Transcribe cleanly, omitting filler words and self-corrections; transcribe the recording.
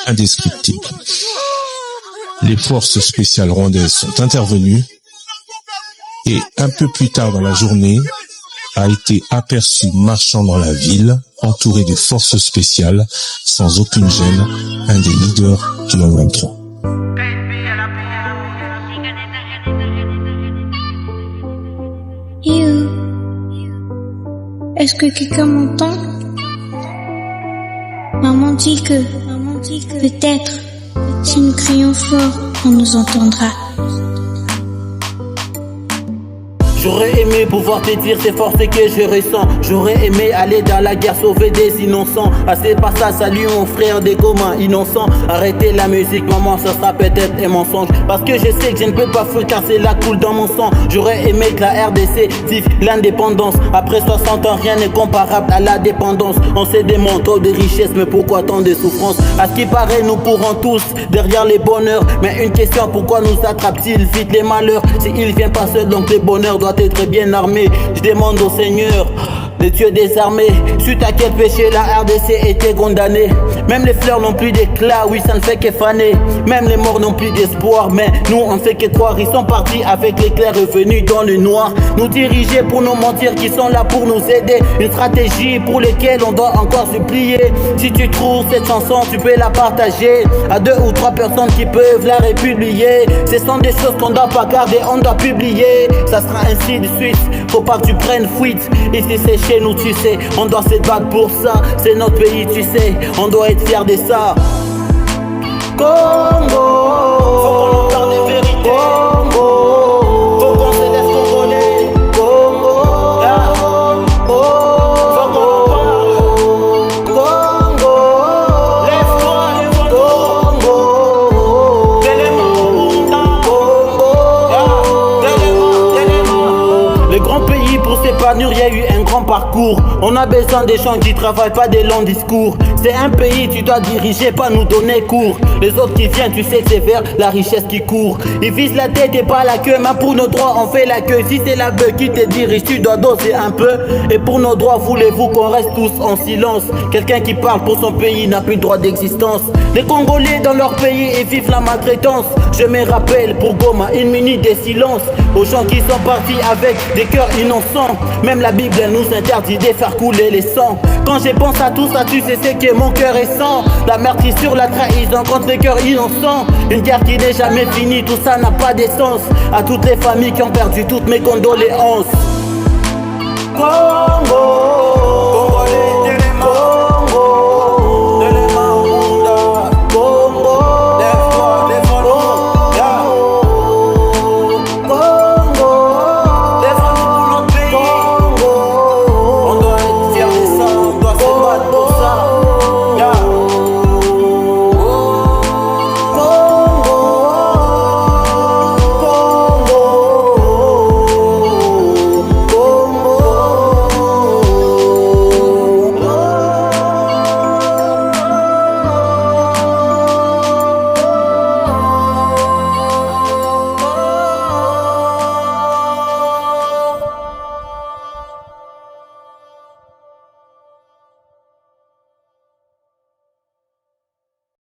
indescriptible. Les forces spéciales rwandaises sont intervenues et un peu plus tard dans la journée, a été aperçu marchant dans la ville, entouré de forces spéciales, sans aucune gêne, un des leaders du M23. Est-ce que quelqu'un m'entend? Maman dit que peut-être, si nous crions fort, on nous entendra. J'aurais aimé pouvoir te dire ces forces que je ressens. J'aurais aimé aller dans la guerre sauver des innocents. Assez par ça, salut mon frère des communs innocents. Arrêtez la musique, maman, ça sera peut-être un mensonge. Parce que je sais que je ne peux pas fuir car c'est la coule dans mon sang. J'aurais aimé que la RDC vive l'indépendance. Après 60 ans, rien n'est comparable à la dépendance. On sait des manteaux de richesse, mais pourquoi tant de souffrance? À ce qui paraît, nous courons tous derrière les bonheurs. Mais une question, pourquoi nous attrape-t-il vite les malheurs? S'il vient pas seul, donc les bonheurs doivent être bien armé. Je demande au Seigneur, le Dieu des armées, suite à quel péché la RDC était condamnée. Même les fleurs n'ont plus d'éclat, oui ça ne fait que faner. Même les morts n'ont plus d'espoir, mais nous on fait que croire. Ils sont partis avec l'éclair revenus dans le noir. Nous diriger pour nous mentir, qui sont là pour nous aider. Une stratégie pour lesquelles on doit encore supplier. Si tu trouves cette chanson, tu peux la partager à 2 ou 3 personnes qui peuvent la republier. Ce sont des choses qu'on doit pas garder, on doit publier. Ça sera ainsi de suite, faut pas que tu prennes fuite. Ici c'est chez nous, tu sais, on doit se battre pour ça. C'est notre pays, tu sais, on doit être fiers de ça. Congo, faut qu'on entende des vérités. Congo, faut qu'on se laisse congolais. Congo, faut qu'on parle. Congo, lève-toi, Congo, Congo, le grand pays pour s'épanouir, il y a eu un grand parcours. On a besoin des gens qui travaillent, pas des longs discours. C'est un pays, tu dois diriger, pas nous donner cours. Les autres qui viennent, tu sais que c'est vers la richesse qui court. Ils visent la tête et pas la queue, mais pour nos droits on fait la queue. Si c'est la bœuf qui te dirige, tu dois doser un peu. Et pour nos droits, voulez-vous qu'on reste tous en silence? Quelqu'un qui parle pour son pays n'a plus de droit d'existence. Les Congolais dans leur pays et vivent la maltraitance. Je me rappelle pour Goma, 1 minute de silence aux gens qui sont partis avec des cœurs innocents. Même la Bible nous interdit de faire couler les sangs. Quand je pense à tout ça, tu sais c'est que mon cœur est sang. La meurtrissure, la trahison contre les cœurs innocents. Une guerre qui n'est jamais finie, tout ça n'a pas d'essence. À toutes les familles qui ont perdu toutes mes condoléances. Congo.